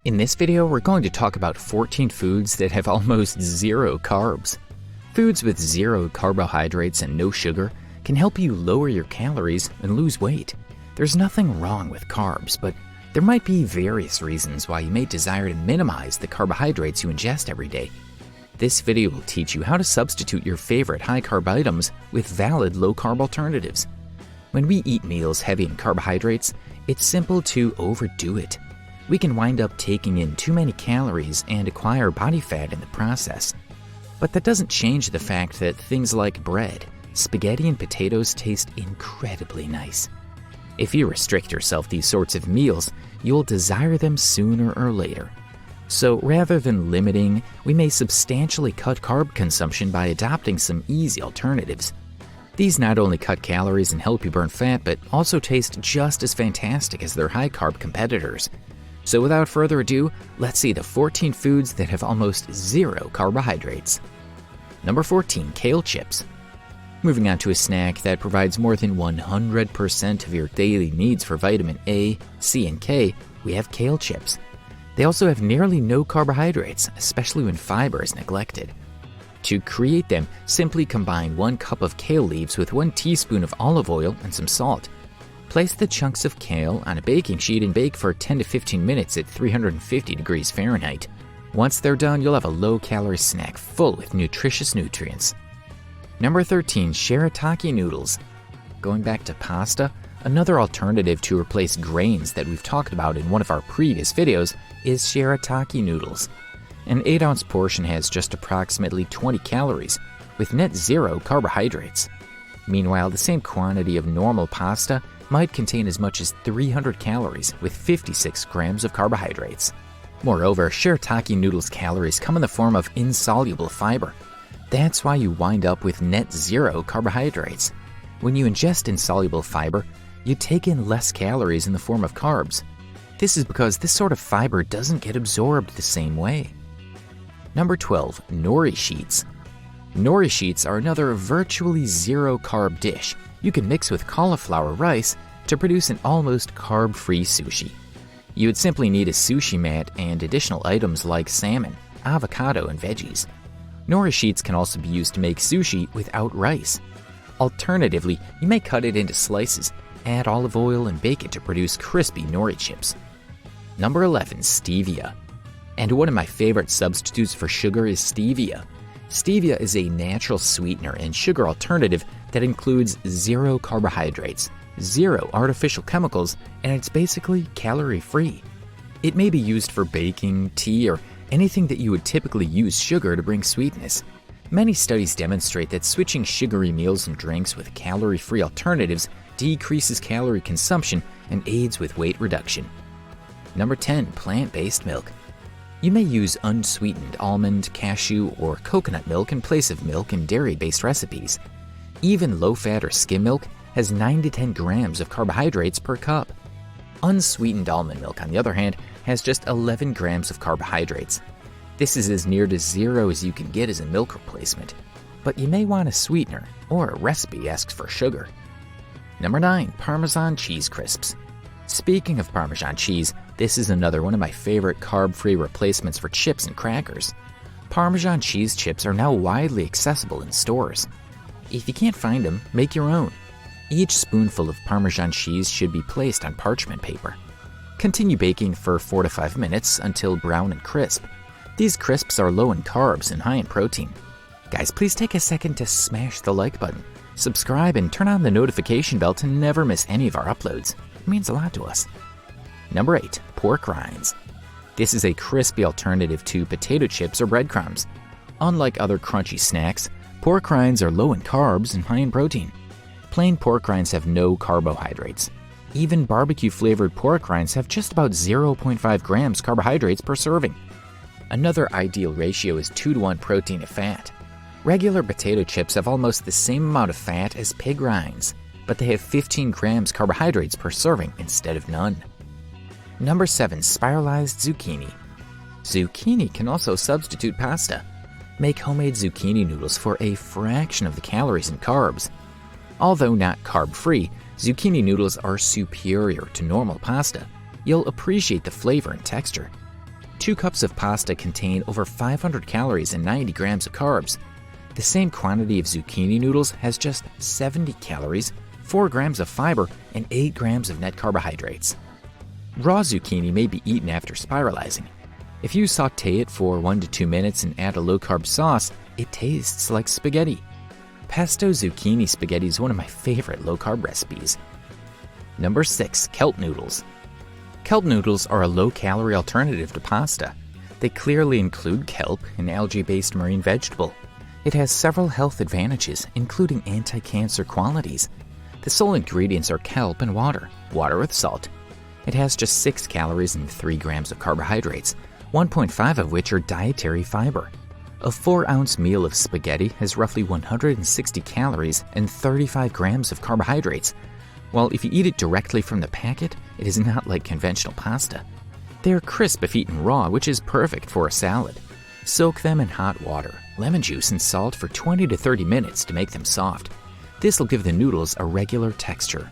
In this video, we're going to talk about 14 foods that have almost zero carbs. Foods with zero carbohydrates and no sugar can help you lower your calories and lose weight. There's nothing wrong with carbs, but there might be various reasons why you may desire to minimize the carbohydrates you ingest every day. This video will teach you how to substitute your favorite high-carb items with valid low-carb alternatives. When we eat meals heavy in carbohydrates, it's simple to overdo it. We can wind up taking in too many calories and acquire body fat in the process. But that doesn't change the fact that things like bread, spaghetti, and potatoes taste incredibly nice. If you restrict yourself these sorts of meals, you'll desire them sooner or later. So rather than limiting, we may substantially cut carb consumption by adopting some easy alternatives. These not only cut calories and help you burn fat, but also taste just as fantastic as their high-carb competitors. So without further ado, let's see the 14 foods that have almost zero carbohydrates. Number 14, Kale Chips. Moving on to a snack that provides more than 100% of your daily needs for vitamin A, C, and K, we have Kale Chips. They also have nearly no carbohydrates, especially when fiber is neglected. To create them, simply combine 1 cup of kale leaves with 1 teaspoon of olive oil and some salt. Place the chunks of kale on a baking sheet and bake for 10 to 15 minutes at 350 degrees Fahrenheit. Once they're done, you'll have a low-calorie snack full with nutritious nutrients. Number 13, Shirataki Noodles. Going back to pasta, another alternative to replace grains that we've talked about in one of our previous videos is Shirataki Noodles. An 8-ounce portion has just approximately 20 calories, with net zero carbohydrates. Meanwhile, the same quantity of normal pasta might contain as much as 300 calories with 56 grams of carbohydrates. Moreover, Shirataki noodles calories come in the form of insoluble fiber. That's why you wind up with net zero carbohydrates. When you ingest insoluble fiber, you take in less calories in the form of carbs. This is because this sort of fiber doesn't get absorbed the same way. Number 12, Nori Sheets. Nori Sheets are another virtually zero-carb dish you can mix with cauliflower rice to produce an almost carb-free sushi. You would simply need a sushi mat and additional items like salmon, avocado, and veggies. Nori Sheets can also be used to make sushi without rice. Alternatively, you may cut it into slices, add olive oil, and bake it to produce crispy nori chips. Number 11, Stevia. And one of my favorite substitutes for sugar is Stevia. Stevia is a natural sweetener and sugar alternative that includes zero carbohydrates, zero artificial chemicals, and it's basically calorie-free. It may be used for baking, tea, or anything that you would typically use sugar to bring sweetness. Many studies demonstrate that switching sugary meals and drinks with calorie-free alternatives decreases calorie consumption and aids with weight reduction. Number 10, plant-based milk. You may use unsweetened almond, cashew, or coconut milk in place of milk in dairy-based recipes. Even low-fat or skim milk has 9 to 10 grams of carbohydrates per cup. Unsweetened almond milk, on the other hand, has just 11 grams of carbohydrates. This is as near to zero as you can get as a milk replacement. But you may want a sweetener, or a recipe asks for sugar. Number 9, Parmesan cheese crisps. Speaking of Parmesan cheese, this is another one of my favorite carb-free replacements for chips and crackers. Parmesan cheese chips are now widely accessible in stores. If you can't find them, make your own. Each spoonful of Parmesan cheese should be placed on parchment paper. Continue baking for 4 to 5 minutes until brown and crisp. These crisps are low in carbs and high in protein. Guys, please take a second to smash the like button, subscribe, and turn on the notification bell to never miss any of our uploads. It means a lot to us. Number 8, pork rinds. This is a crispy alternative to potato chips or breadcrumbs. Unlike other crunchy snacks, pork rinds are low in carbs and high in protein. Plain pork rinds have no carbohydrates. Even barbecue-flavored pork rinds have just about 0.5 grams carbohydrates per serving. Another ideal ratio is 2 to 1 protein to fat. Regular potato chips have almost the same amount of fat as pig rinds, but they have 15 grams carbohydrates per serving instead of none. Number 7, Spiralized zucchini. Zucchini can also substitute pasta. Make homemade zucchini noodles for a fraction of the calories and carbs. Although not carb-free, zucchini noodles are superior to normal pasta. You'll appreciate the flavor and texture. 2 cups of pasta contain over 500 calories and 90 grams of carbs. The same quantity of zucchini noodles has just 70 calories, 4 grams of fiber, and 8 grams of net carbohydrates. Raw zucchini may be eaten after spiralizing. If you saute it for 1 to 2 minutes and add a low-carb sauce, it tastes like spaghetti. Pesto zucchini spaghetti is one of my favorite low-carb recipes. Number 6. Kelp noodles. Kelp noodles are a low-calorie alternative to pasta. They clearly include kelp, an algae-based marine vegetable. It has several health advantages, including anti-cancer qualities. The sole ingredients are kelp and water with salt. It has just 6 calories and 3 grams of carbohydrates, 1.5 of which are dietary fiber. A 4-ounce meal of spaghetti has roughly 160 calories and 35 grams of carbohydrates, while if you eat it directly from the packet, it is not like conventional pasta. They are crisp if eaten raw, which is perfect for a salad. Soak them in hot water, lemon juice, and salt for 20 to 30 minutes to make them soft. This will give the noodles a regular texture.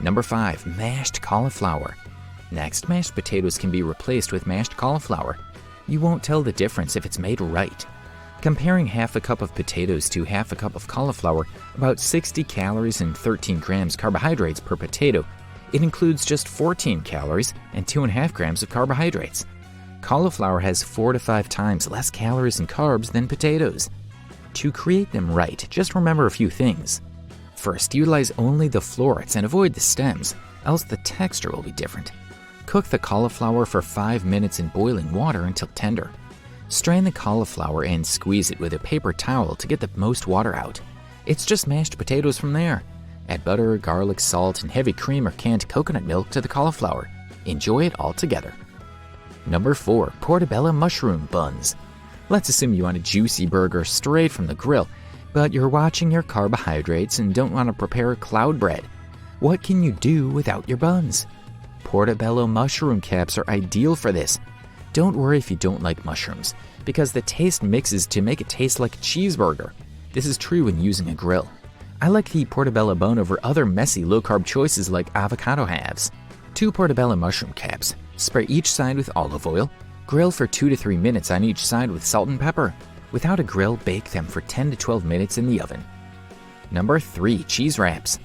Number 5. Mashed cauliflower. Next, mashed potatoes can be replaced with mashed cauliflower. You won't tell the difference if it's made right. Comparing half a cup of potatoes to half a cup of cauliflower, about 60 calories and 13 grams carbohydrates per potato, it includes just 14 calories and 2.5 grams of carbohydrates. Cauliflower has 4 to 5 times less calories and carbs than potatoes. To create them right, just remember a few things. First, utilize only the florets and avoid the stems, else the texture will be different. Cook the cauliflower for 5 minutes in boiling water until tender. Strain the cauliflower and squeeze it with a paper towel to get the most water out. It's just mashed potatoes from there. Add butter, garlic, salt, and heavy cream or canned coconut milk to the cauliflower. Enjoy it all together. Number 4. Portobello mushroom buns. Let's assume you want a juicy burger straight from the grill, but you're watching your carbohydrates and don't want to prepare cloud bread. What can you do without your buns? Portobello mushroom caps are ideal for this. Don't worry if you don't like mushrooms, because the taste mixes to make it taste like a cheeseburger. This is true when using a grill. I like the portobello bun over other messy low-carb choices like avocado halves. 2 portobello mushroom caps. Spray each side with olive oil. Grill for 2 to 3 minutes on each side with salt and pepper. Without a grill, bake them for 10 to 12 minutes in the oven. Number 3. Cheese wraps.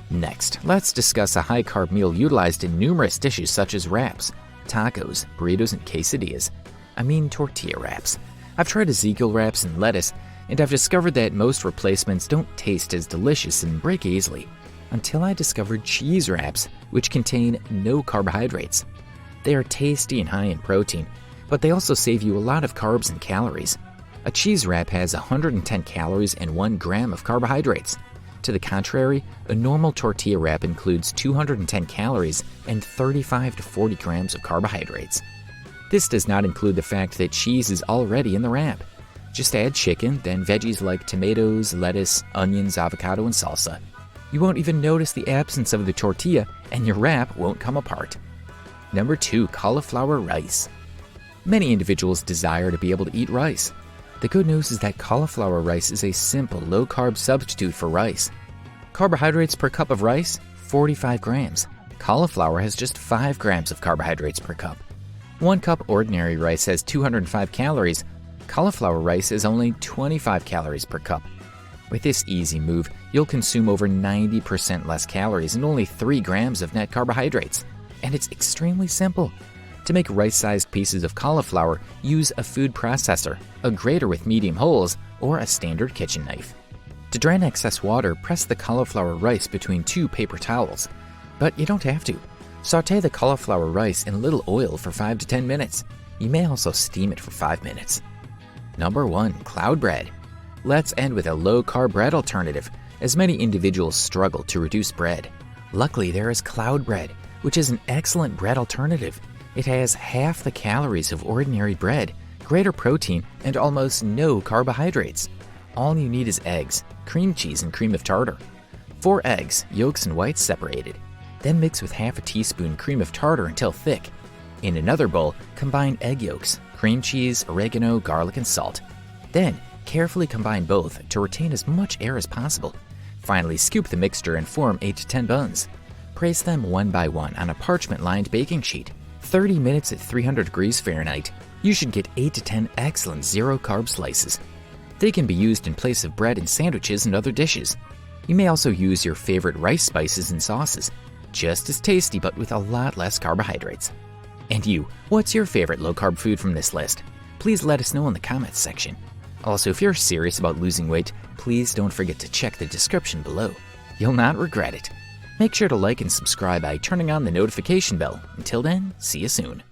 Next, let's discuss a high-carb meal utilized in numerous dishes such as wraps, tacos, burritos, and quesadillas. I mean tortilla wraps. I've tried Ezekiel wraps and lettuce, and I've discovered that most replacements don't taste as delicious and break easily, until I discovered cheese wraps, which contain no carbohydrates. They are tasty and high in protein, but they also save you a lot of carbs and calories. A cheese wrap has 110 calories and 1 gram of carbohydrates. To the contrary, a normal tortilla wrap includes 210 calories and 35 to 40 grams of carbohydrates. This does not include the fact that cheese is already in the wrap. Just add chicken, then veggies like tomatoes, lettuce, onions, avocado, and salsa. You won't even notice the absence of the tortilla, and your wrap won't come apart. Number 2. Cauliflower rice. Many individuals desire to be able to eat rice. The good news is that cauliflower rice is a simple, low-carb substitute for rice. Carbohydrates per cup of rice, 45 grams. Cauliflower has just 5 grams of carbohydrates per cup. 1 cup ordinary rice has 205 calories. Cauliflower rice has only 25 calories per cup. With this easy move, you'll consume over 90% less calories and only 3 grams of net carbohydrates. And it's extremely simple. To make rice-sized pieces of cauliflower, use a food processor, a grater with medium holes, or a standard kitchen knife. To drain excess water, press the cauliflower rice between 2 paper towels. But you don't have to. Sauté the cauliflower rice in a little oil for 5 to 10 minutes. You may also steam it for 5 minutes. Number 1. Cloud bread. Let's end with a low-carb bread alternative, as many individuals struggle to reduce bread. Luckily, there is cloud bread, which is an excellent bread alternative. It has half the calories of ordinary bread, greater protein, and almost no carbohydrates. All you need is eggs, cream cheese, and cream of tartar. 4 eggs, yolks and whites separated. Then mix with half a teaspoon cream of tartar until thick. In another bowl, combine egg yolks, cream cheese, oregano, garlic, and salt. Then, carefully combine both to retain as much air as possible. Finally, scoop the mixture and form 8 to 10 buns. Place them one by one on a parchment-lined baking sheet. 30 minutes at 300 degrees Fahrenheit, you should get 8 to 10 excellent zero-carb slices. They can be used in place of bread in sandwiches and other dishes. You may also use your favorite rice spices and sauces. Just as tasty, but with a lot less carbohydrates. And you, what's your favorite low-carb food from this list? Please let us know in the comments section. Also, if you're serious about losing weight, please don't forget to check the description below. You'll not regret it. Make sure to like and subscribe by turning on the notification bell. Until then, see you soon.